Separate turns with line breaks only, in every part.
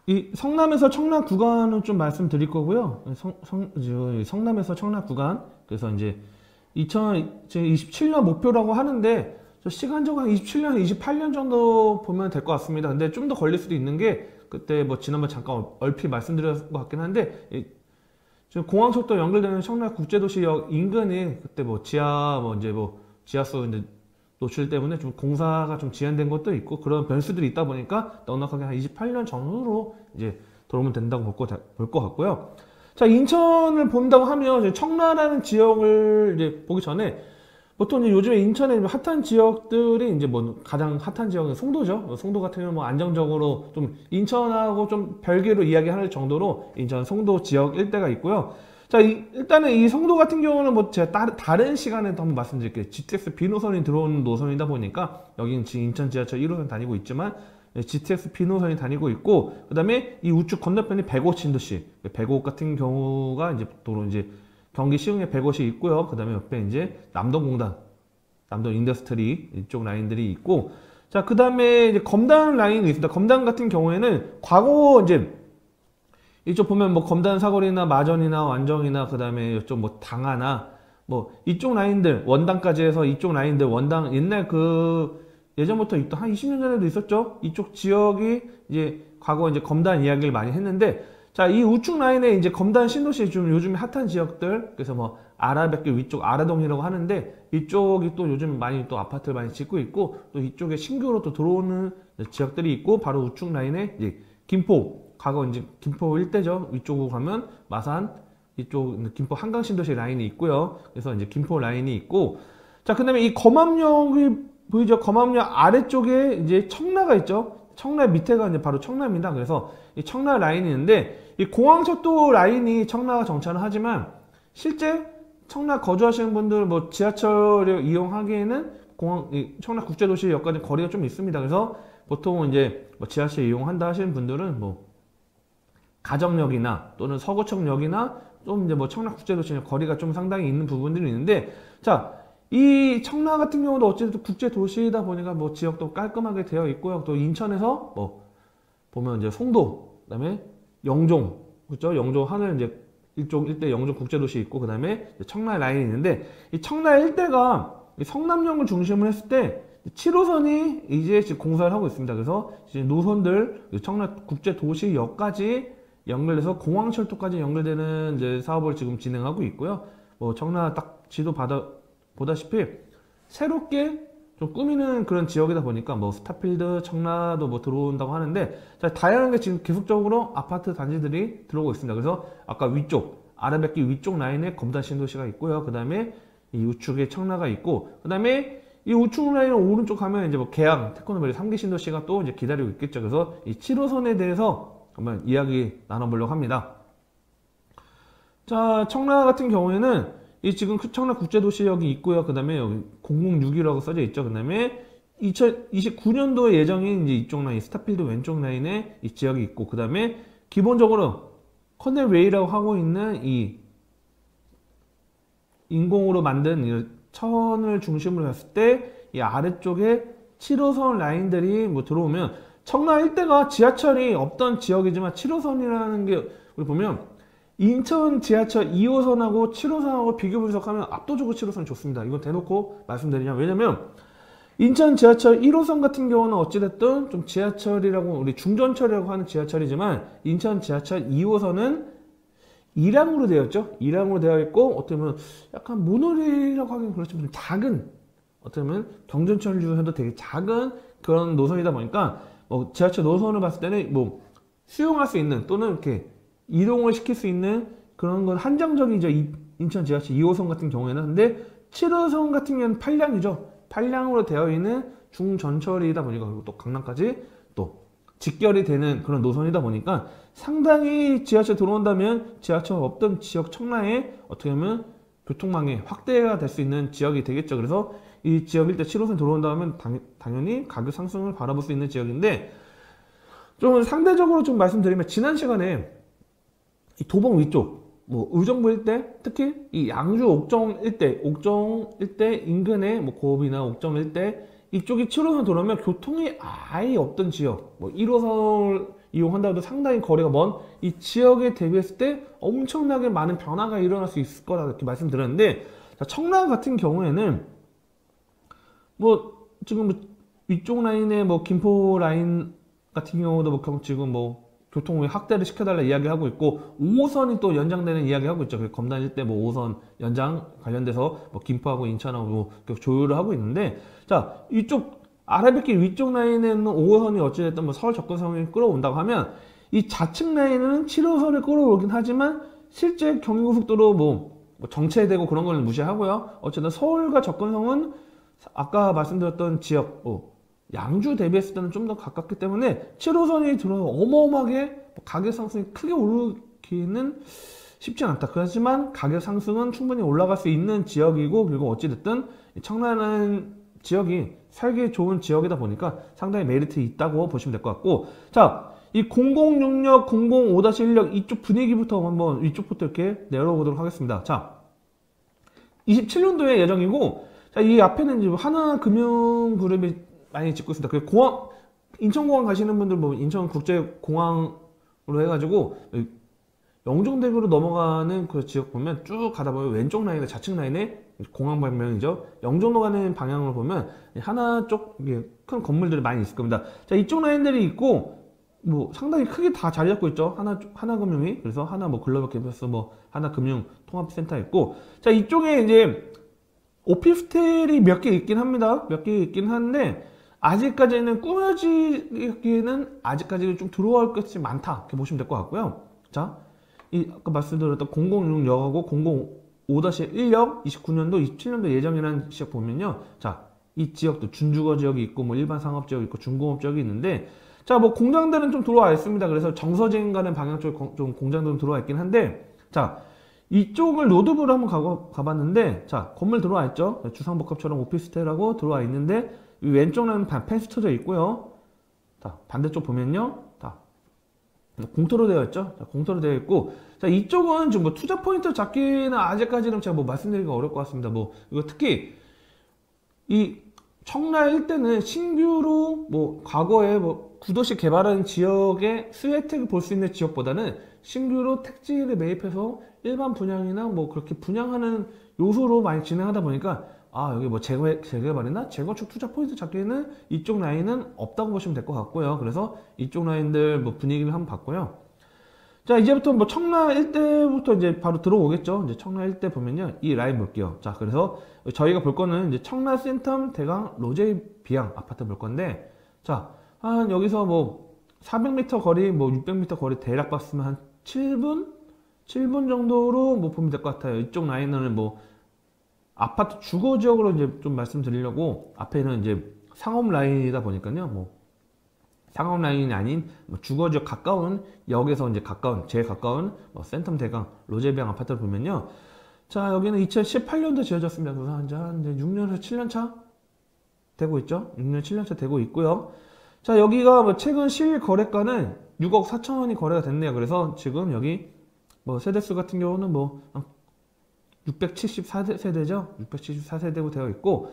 이 성남에서 청라 구간은 좀 말씀드릴 거고요. 성남에서 청라 구간, 그래서 이제 2027년 목표라고 하는데 시간적으로 한 27년, 28년 정도 보면 될 것 같습니다. 근데 좀 더 걸릴 수도 있는 게 그때 뭐 지난번 잠깐 얼핏 말씀드렸을 것 같긴 한데 지금 공항철도 연결되는 청라 국제도시역 인근이 그때 뭐 지하수 이제 노출 때문에 좀 공사가 좀 지연된 것도 있고 그런 변수들이 있다 보니까 넉넉하게 한 28년 전후로 이제 들어오면 된다고 볼 것 같고요. 자, 인천을 본다고 하면 청라라는 지역을 이제 보기 전에 보통 이제 요즘에 인천에 핫한 지역들이 이제 뭐 가장 핫한 지역은 송도죠. 송도 같은 경우는 뭐 안정적으로 좀 인천하고 좀 별개로 이야기할 정도로 인천 송도 지역 일대가 있고요. 자, 일단은 이 송도 같은 경우는 뭐 제가 다른 시간에 또 한번 말씀드릴게요. GTX B 노선이 들어오는 노선이다 보니까 여기는 지금 인천 지하철 1호선 다니고 있지만 GTX B 노선이 다니고 있고, 그 다음에 이 우측 건너편이 105 신도시, 105 같은 경우가 이제 도로 이제 경기 시흥에 105이 있고요. 그 다음에 옆에 이제 남동공단, 남동 인더스트리 이쪽 라인들이 있고, 자, 그 다음에 이제 검단 라인이 있습니다. 검단 같은 경우에는 과거 이제 이쪽 보면 뭐 검단 사거리나 마전이나 완정이나 그 다음에 이쪽 뭐 당하나 뭐 이쪽 라인들 원당까지 해서 이쪽 라인들 원당 옛날 그 예전부터 있던 한 20년 전에도 있었죠. 이쪽 지역이 이제 과거 이제 검단 이야기를 많이 했는데, 자, 이 우측 라인에 이제 검단 신도시 좀 요즘에 핫한 지역들, 그래서 뭐 아라뱃길 위쪽 아라동이라고 하는데 이쪽이 또 요즘 많이 또 아파트를 많이 짓고 있고 또 이쪽에 신규로 또 들어오는 지역들이 있고, 바로 우측 라인에 이제 김포, 과거 이제 김포 일대죠. 위쪽으로 가면 마산 이쪽 김포 한강 신도시 라인이 있고요. 그래서 이제 김포 라인이 있고, 자, 그다음에 이 검암역이 보이죠? 검암역 아래쪽에 이제 청라가 있죠. 청라 밑에가 이제 바로 청라입니다. 그래서 이 청라 라인이 있는데 이 공항철도 라인이 청라가 정차를 하지만 실제 청라 거주하시는 분들 뭐 지하철을 이용하기에는 청라 국제도시역까지 거리가 좀 있습니다. 그래서 보통은 이제 뭐 지하철 이용한다 하시는 분들은 뭐 가정역이나 또는 서구청역이나 좀 이제 뭐 청라 국제도시역 거리가 좀 상당히 있는 부분들이 있는데, 자, 이 청라 같은 경우도 어쨌든 국제도시이다 보니까 뭐 지역도 깔끔하게 되어 있고요. 또 인천에서 뭐 보면 이제 송도, 그 다음에 영종, 그렇죠? 영종 하늘 이제 이쪽 일대 영종 국제도시 있고, 그 다음에 청라 라인이 있는데, 이 청라 일대가 성남역을 중심으로 했을 때 7호선이 이제 지금 공사를 하고 있습니다. 그래서 이제 노선들 청라 국제도시역까지 연결해서 공항철도까지 연결되는 이제 사업을 지금 진행하고 있고요. 뭐 청라 딱 지도 보다시피 새롭게 좀 꾸미는 그런 지역이다 보니까 뭐 스타필드, 청라도 뭐 들어온다고 하는데, 자, 다양하게 지금 계속적으로 아파트 단지들이 들어오고 있습니다. 그래서 아까 위쪽 아라뱃길 위쪽 라인에 검단 신도시가 있고요. 그 다음에 이 우측에 청라가 있고, 그 다음에 이 우측 라인 오른쪽 가면 이제 뭐 계양, 테크노밸리 3기 신도시가 또 이제 기다리고 있겠죠. 그래서 이 7호선에 대해서 한번 이야기 나눠보려고 합니다. 자, 청라 같은 경우에는 이 지금 청라 국제도시역이 있고요. 그 다음에 여기 006이라고 써져 있죠. 그 다음에 2029년도 예정인 이제 이쪽 라인, 스타필드 왼쪽 라인에 이 지역이 있고, 그 다음에 기본적으로 커넬웨이라고 하고 있는 이 인공으로 만든 이 천을 중심으로 했을 때 이 아래쪽에 7호선 라인들이 뭐 들어오면 청라 일대가 지하철이 없던 지역이지만 7호선이라는 게 우리 보면 인천 지하철 2호선하고 7호선하고 비교 분석하면 압도적으로 7호선이 좋습니다. 이건 대놓고 말씀드리냐면, 왜냐면 인천 지하철 1호선 같은 경우는 어찌됐든 좀 지하철이라고 우리 중전철이라고 하는 지하철이지만 인천 지하철 2호선은 2량으로 되어 있죠. 2량으로 되어 있고 어떻게 보면 약간 모노레일이라고 하긴 그렇지만 좀 작은, 어떻게 보면 경전철 중에서도 되게 작은 그런 노선이다 보니까 뭐 지하철 노선을 봤을 때는 뭐 수용할 수 있는 또는 이렇게 이동을 시킬 수 있는 그런 건 한정적이죠. 인천 지하철 2호선 같은 경우에는. 근데 7호선 같은 경우는 8량이죠. 8량으로 되어 있는 중전철이다 보니까, 그리고 또 강남까지 또 직결이 되는 그런 노선이다 보니까 상당히 지하철 들어온다면 지하철 없던 지역 청라에 어떻게 보면 교통망이 확대가 될 수 있는 지역이 되겠죠. 그래서 이 지역 일대 7호선 들어온다면 당연히 가격 상승을 바라볼 수 있는 지역인데, 좀 상대적으로 좀 말씀드리면 지난 시간에 이 도봉 위쪽, 뭐 의정부 일대, 특히 이 양주 옥정 일대 인근의 뭐 고읍이나 옥정 일대 이쪽이 7호선 들어오면 교통이 아예 없던 지역, 뭐 1호선을 이용한다 해도 상당히 거리가 먼 이 지역에 대비했을 때 엄청나게 많은 변화가 일어날 수 있을 거라 이렇게 말씀드렸는데, 자, 청라 같은 경우에는 뭐 지금 뭐 위쪽 라인에 뭐 김포 라인 같은 경우도 뭐 지금 뭐 교통 확대를 시켜달라 이야기하고 있고, 5호선이 또 연장되는 이야기하고 있죠. 검단 일대 뭐 5호선 연장 관련돼서 뭐 김포하고 인천하고 뭐 조율을 하고 있는데, 자, 이쪽 아라뱃길 위쪽 라인에는 5호선이 어찌됐든 뭐 서울 접근성을 끌어온다고 하면, 이 좌측 라인은 7호선을 끌어오긴 하지만 실제 경의고속도로 뭐 정체되고 그런 걸 무시하고요. 어쨌든 서울과 접근성은 아까 말씀드렸던 지역 양주 대비했을 때는 좀 더 가깝기 때문에 7호선이 들어서 어마어마하게 가격 상승이 크게 오르기는 쉽지 않다. 그렇지만 가격 상승은 충분히 올라갈 수 있는 지역이고, 그리고 어찌됐든 청라는 지역이 살기 좋은 지역이다 보니까 상당히 메리트 있다고 보시면 될 것 같고, 자, 이 0066, 005-1역 이쪽 분위기부터 한번 위쪽부터 이렇게 내려보도록 하겠습니다. 자, 27년도에 예정이고, 자, 이 앞에는 이제 하나금융그룹이 많이 짓고 있습니다. 그 공항, 인천공항 가시는 분들 뭐 인천국제공항으로 해가지고 영종대교로 넘어가는 그 지역 보면 쭉 가다 보면 왼쪽 라인에 좌측 라인에 공항 방면이죠. 영종로 가는 방향으로 보면 하나 쪽 큰 건물들이 많이 있을 겁니다. 자, 이쪽 라인들이 있고 뭐 상당히 크게 다 자리 잡고 있죠. 하나금융이. 그래서 하나 뭐 글로벌 캠퍼스 뭐 하나금융 통합센터 있고, 자, 이쪽에 이제 오피스텔이 몇 개 있긴 합니다. 몇 개 있긴 한데 아직까지는 꾸며지기에는 아직까지는 좀 들어올 것이 많다 이렇게 보시면 될 것 같고요. 자, 이 아까 말씀드렸던 006역하고 005-1역 29년도 27년도 예정이라는 지역 보면요, 자, 이 지역도 준주거 지역이 있고 뭐 일반 상업 지역이 있고 중공업 지역이 있는데, 자, 뭐 공장들은 좀 들어와 있습니다. 그래서 정서진 가는 방향 쪽에 좀 공장들은 들어와 있긴 한데, 자, 이쪽을 로드뷰로 한번 가봤는데, 자, 건물 들어와 있죠. 주상복합처럼 오피스텔하고 들어와 있는데, 이 왼쪽은 펜스 쳐져 있고요. 자, 반대쪽 보면요, 자, 공터로 되어 있죠. 자, 공터로 되어 있고, 자, 이쪽은 지금 뭐 투자 포인트 잡기는 아직까지는 제가 뭐 말씀드리기가 어려울 것 같습니다. 뭐 이거 특히 이 청라 일대는 신규로 뭐 과거에 뭐 구도시 개발한 지역의 수혜 혜택을 볼 수 있는 지역보다는 신규로 택지를 매입해서 일반 분양이나 뭐 그렇게 분양하는 요소로 많이 진행하다 보니까, 아, 여기 뭐 재개발이나 재건축 투자 포인트 잡기에는 이쪽 라인은 없다고 보시면 될 것 같고요. 그래서 이쪽 라인들 뭐 분위기를 한번 봤고요. 자, 이제부터 뭐 청라 일대부터 이제 바로 들어오겠죠. 이제 청라 일대 보면요, 이 라인 볼게요. 자, 그래서 저희가 볼 거는 이제 청라 센텀 대강 로제 비양 아파트 볼 건데, 자, 한 여기서 뭐 400m 거리, 뭐 600m 거리 대략 봤으면 한 7분 정도로 뭐 보면 될 것 같아요. 이쪽 라인은 뭐 아파트 주거 지역으로 이제 좀 말씀드리려고, 앞에는 이제 상업 라인이다 보니까요, 뭐 상업 라인이 아닌 뭐 주거 지역 가까운 역에서 이제 제일 가까운 뭐 센텀 대강 로제비앙 아파트를 보면요, 자, 여기는 2018년도 지어졌습니다. 그래서 이제 한 6년에서 7년 차 되고 있죠. 6년 7년 차 되고 있고요. 자, 여기가 뭐 최근 실 거래가는 6억 4천 원이 거래가 됐네요. 그래서 지금 여기 뭐 세대수 같은 경우는 뭐 674세대죠. 674세대고 되어 있고,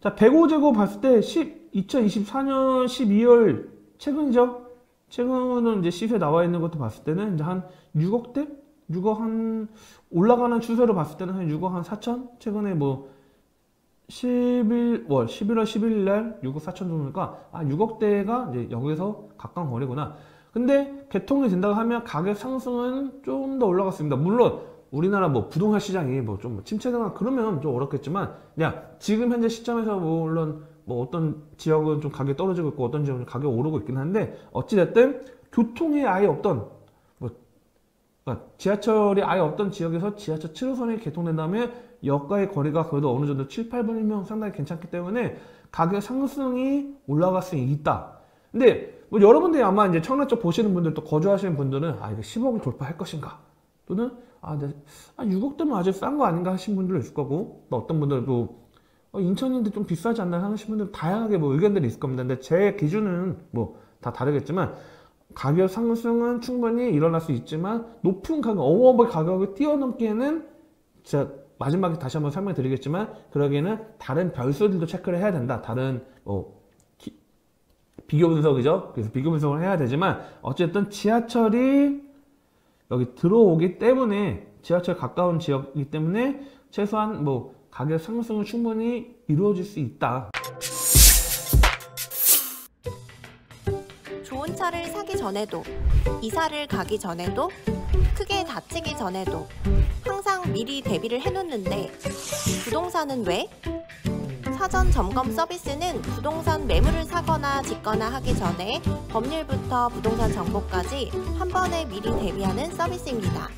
자, 105제곱 봤을 때 2024년 12월 최근이죠. 최근은 이제 시세 나와 있는 것도 봤을 때는 이제 한 6억대? 6억 한 올라가는 추세로 봤을 때는 한 6억 한 4천? 최근에 뭐 11월 11일 날 6억 4천 정도니까, 아, 6억대가 이제 여기서 가까운 거리구나. 근데 개통이 된다고 하면 가격 상승은 좀 더 올라갔습니다. 물론 우리나라 뭐 부동산 시장이 뭐 좀 침체되거나 그러면 좀 어렵겠지만, 그냥 지금 현재 시점에서 물론 뭐 어떤 지역은 좀 가격이 떨어지고 있고 어떤 지역은 가격이 오르고 있긴 한데, 어찌됐든 교통이 아예 없던 뭐 그러니까 지하철이 아예 없던 지역에서 지하철 7호선이 개통된다면 역과의 거리가 그래도 어느 정도 7, 8분이면 상당히 괜찮기 때문에 가격 상승이 올라갈 수 있다. 근데 뭐 여러분들이 아마 이제 청라 쪽 보시는 분들, 또 거주하시는 분들은 아, 이거 10억을 돌파할 것인가, 또는 6억대면 아직 싼 거 아닌가 하신 분들도 있을 거고, 또 어떤 분들도 인천인데 좀 비싸지 않나 하시는 분들 다양하게 뭐 의견들이 있을 겁니다. 근데 제 기준은 뭐 다 다르겠지만, 가격 상승은 충분히 일어날 수 있지만 높은 가격, 어마어마하게 가격을 뛰어넘기에는 진짜 마지막에 다시 한번 설명드리겠지만 그러기에는 다른 별수들도 체크를 해야 된다. 다른 비교 분석이죠. 그래서 비교 분석을 해야 되지만 어쨌든 지하철이 여기 들어오기 때문에 지하철 가까운 지역이기 때문에 최소한 가격 상승은 충분히 이루어질 수 있다.
좋은 차를 사기 전에도, 이사를 가기 전에도, 크게 다치기 전에도 항상 미리 대비를 해놓는데 부동산은 왜? 사전 점검 서비스는 부동산 매물을 사거나 짓거나 하기 전에 법률부터 부동산 정보까지 한 번에 미리 대비하는 서비스입니다.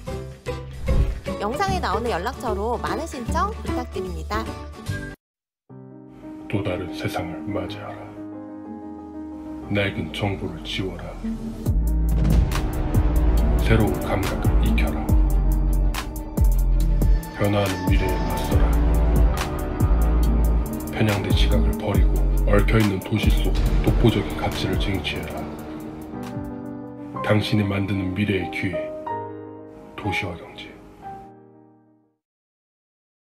영상에 나오는 연락처로 많은 신청 부탁드립니다.
또 다른 세상을 맞이하라. 낡은 정보를 지워라. 새로운 감각을 익혀라. 변화하는 미래에 맞서라. 편향된 시각을 버리고 얽혀있는 도시 속 독보적인 가치를 쟁취해라. 당신이 만드는 미래의 기회, 도시와 경제.